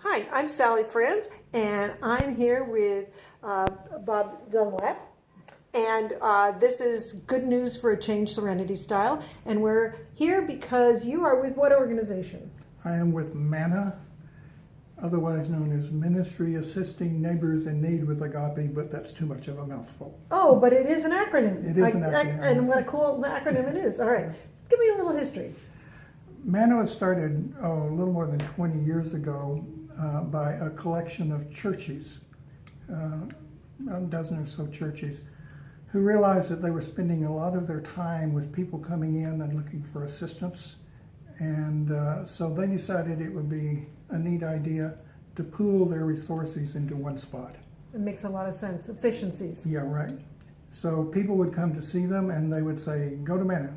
Hi, I'm Sally Friends, and I'm here with Bob Dunlap. And this is Good News for a Change Serenity Style. And we're here because you are with what organization? I am with Manna, otherwise known as Ministry Assisting Neighbors in Need with Agape, but that's too much of a mouthful. Oh, but it is an acronym. It is an acronym. And what a cool acronym it is. All right, give me a little history. Manna was started a little more than 20 years ago by a collection of churches, a dozen or so churches, who realized that they were spending a lot of their time with people coming in and looking for assistance. And so they decided it would be a neat idea to pool their resources into one spot. It makes a lot of sense. Efficiencies. Yeah, right. So people would come to see them and they would say, go to Manna.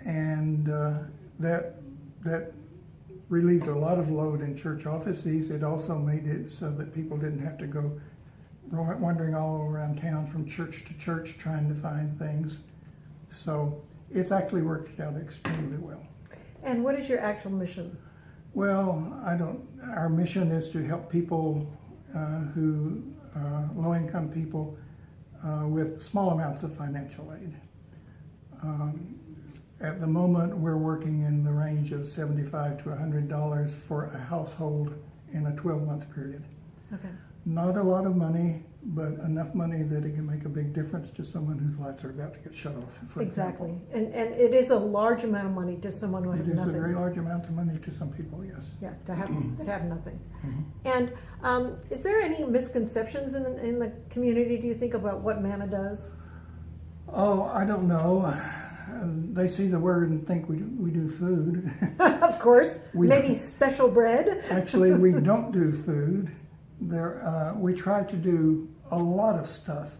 And that relieved a lot of load in church offices. It also made it so that people didn't have to go wandering all around town from church to church trying to find things. So it's actually worked out extremely well. And what is your actual mission? Well, our mission is to help people low-income people with small amounts of financial aid. At the moment, we're working in the range of $75 to $100 for a household in a 12-month period. Okay. Not a lot of money, but enough money that it can make a big difference to someone whose lights are about to get shut off. For Exactly. example. And it is a large amount of money to someone who has It is nothing. a very large amount of money to some people, yes. Yeah, that have nothing. Mm-hmm. And is there any misconceptions in the community, do you think, about what Manna does? Oh, I don't know. They see the word and think we do food. Of course. Maybe don't. Special bread. Actually, we don't do food. We try to do a lot of stuff.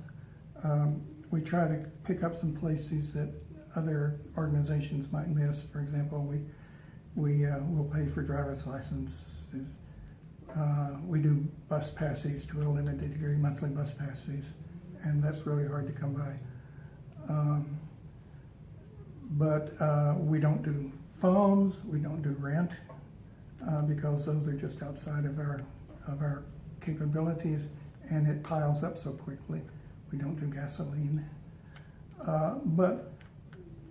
We try to pick up some places that other organizations might miss. For example, we will pay for driver's licenses. We do bus passes to a limited degree, monthly bus passes, and that's really hard to come by. But we don't do phones, we don't do rent, because those are just outside of our capabilities, and it piles up so quickly. We don't do gasoline. But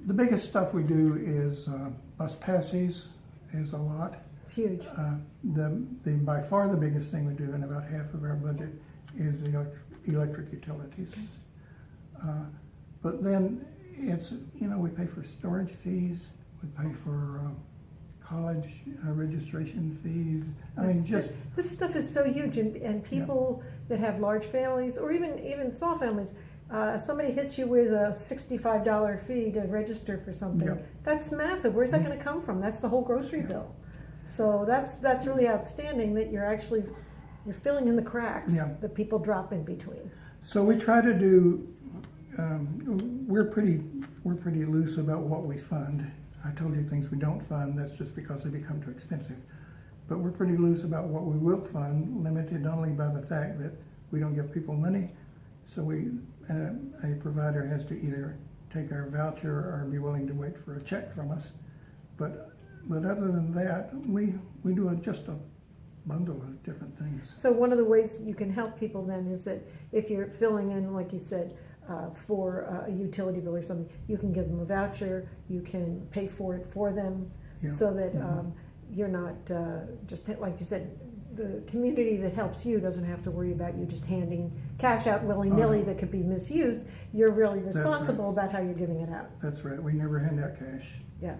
the biggest stuff we do is bus passes is a lot. It's huge. By far the biggest thing we do, and about half of our budget, is electric utilities. But then it's, we pay for storage fees, we pay for college registration fees. This stuff is so huge, and people that have large families, or even small families, somebody hits you with a $65 fee to register for something. Yep. That's massive. Where's that going to come from? That's the whole grocery bill. So that's really outstanding that you're filling in the cracks that people drop in between. So we try to do. We're pretty loose about what we fund. I told you things we don't fund. That's just because they become too expensive. But we're pretty loose about what we will fund, limited only by the fact that we don't give people money. So a provider has to either take our voucher or be willing to wait for a check from us. But other than that, we do just a bundle of different things. So one of the ways you can help people then is that if you're filling in, like you said, for a utility bill or something, you can give them a voucher, you can pay for it for them, so that you're not just, like you said, the community that helps you doesn't have to worry about you just handing cash out willy-nilly that could be misused. You're really responsible about how you're giving it out. That's right. We never hand out cash. Yeah.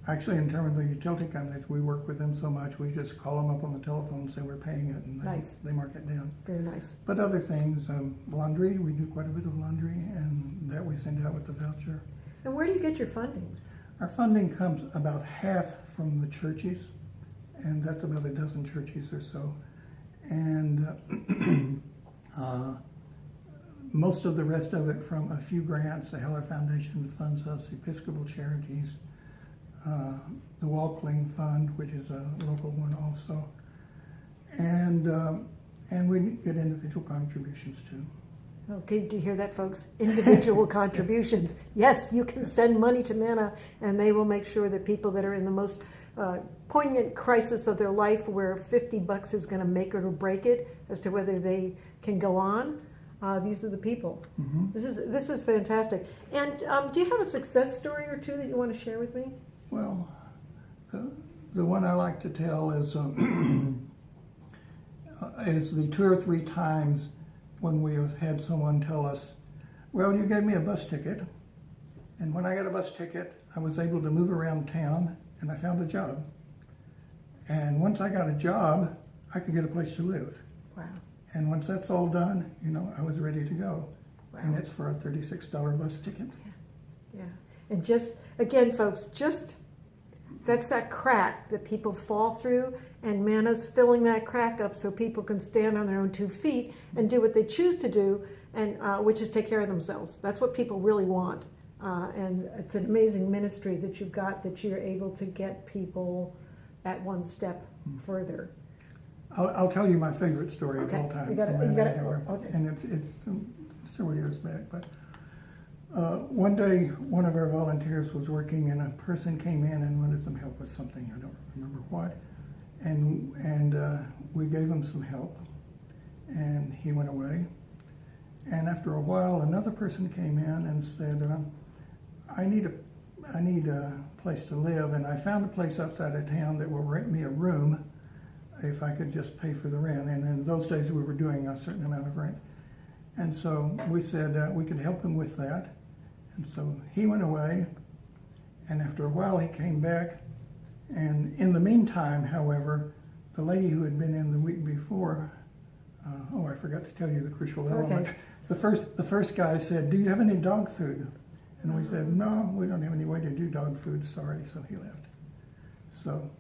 Actually, in terms of the utility companies, we work with them so much, we just call them up on the telephone and say we're paying it, and they mark it down. Very nice. But other things, laundry, we do quite a bit of laundry, and that we send out with the voucher. And where do you get your funding? Our funding comes about half from the churches, and that's about a dozen churches or so. And most of the rest of it from a few grants. The Heller Foundation funds us, Episcopal Charities, the Walkling Fund, which is a local one also, and we get individual contributions too. Okay, do you hear that, folks? Individual contributions. Yes, you can send money to Manna, and they will make sure that people that are in the most poignant crisis of their life where $50 is going to make it or break it as to whether they can go on. These are the people. Mm-hmm. This is fantastic. And do you have a success story or two that you want to share with me? Well, the one I like to tell is is the 2 or 3 times when we have had someone tell us, well, you gave me a bus ticket, and when I got a bus ticket, I was able to move around town, and I found a job. And once I got a job, I could get a place to live. Wow. And once that's all done, I was ready to go. Wow. And it's for a $36 bus ticket. Yeah. And just, again, folks, that's that crack that people fall through, and Manna's filling that crack up so people can stand on their own 2 feet and do what they choose to do, and which is take care of themselves. That's what people really want. And it's an amazing ministry that you've got, that you're able to get people at one step further. I'll tell you my favorite story of all time. Okay. And it's several years back. But one day, one of our volunteers was working, and a person came in and wanted some help with something. I don't remember what. And we gave him some help, and he went away. And after a while, another person came in and said, I need a place to live, and I found a place outside of town that will rent me a room if I could just pay for the rent. And in those days, we were doing a certain amount of rent. And so we said we could help him with that. And so he went away, and after a while, he came back. And in the meantime, however, the lady who had been in the week before, I forgot to tell you the crucial element. Okay. The first guy said, do you have any dog food? And we said, no, we don't have any way to do dog food, sorry, so he left. So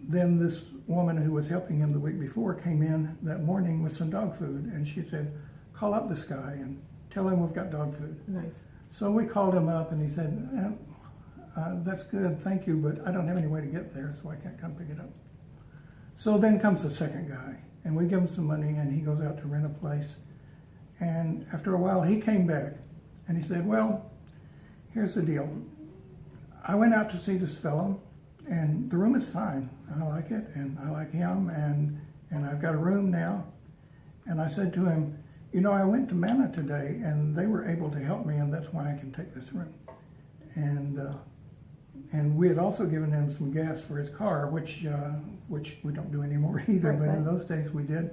then this woman who was helping him the week before came in that morning with some dog food, and she said, call up this guy and tell him we've got dog food. Nice. So we called him up, and he said, that's good, thank you, but I don't have any way to get there, so I can't come pick it up. So then comes the second guy, and we give him some money, and he goes out to rent a place. And after a while, he came back, and he said, well, here's the deal. I went out to see this fellow, and the room is fine. I like it, and I like him, and I've got a room now. And I said to him, I went to Manna today, and they were able to help me, and that's why I can take this room. And we had also given him some gas for his car, which we don't do anymore either, Right, but right. in those days we did.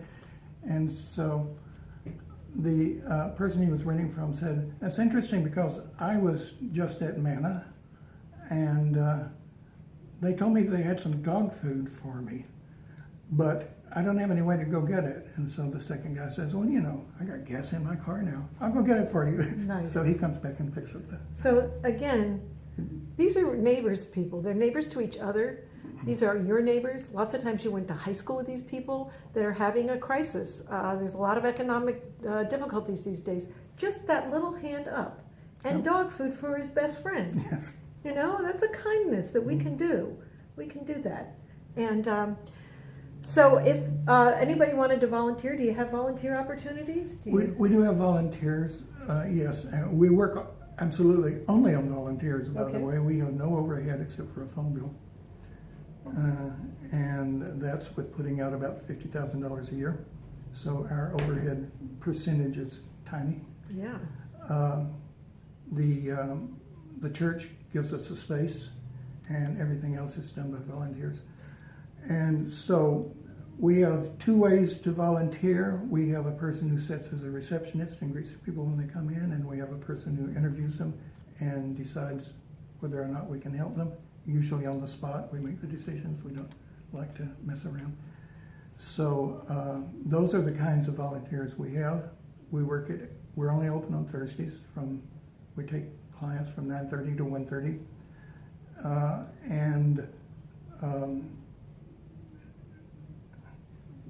And so the person he was renting from said, that's interesting because I was just at Manna, and they told me they had some dog food for me, but I don't have any way to go get it. And so the second guy says, well, I got gas in my car now. I'll go get it for you. Nice. So he comes back and picks up the... So again, these are neighbors, people. They're neighbors to each other. These are your neighbors. Lots of times you went to high school with these people that are having a crisis. There's a lot of economic difficulties these days. Just that little hand up. And dog food for his best friend. Yes. That's a kindness that we can do. We can do that. And so if anybody wanted to volunteer, do you have volunteer opportunities? We do have volunteers, yes. And we work absolutely only on volunteers, by the way. We have no overhead except for a phone bill. And that's with putting out about $50,000 a year. So our overhead percentage is tiny. Yeah. The church gives us a space, and everything else is done by volunteers. And so we have 2 ways to volunteer. We have a person who sits as a receptionist and greets people when they come in, and we have a person who interviews them and decides whether or not we can help them. Usually on the spot, we make the decisions. We don't like to mess around. So those are the kinds of volunteers we have. We're only open on Thursdays. We take clients from 9:30 to 1:30.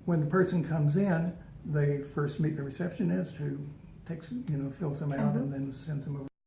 When the person comes in, they first meet the receptionist who fills them out and then sends them over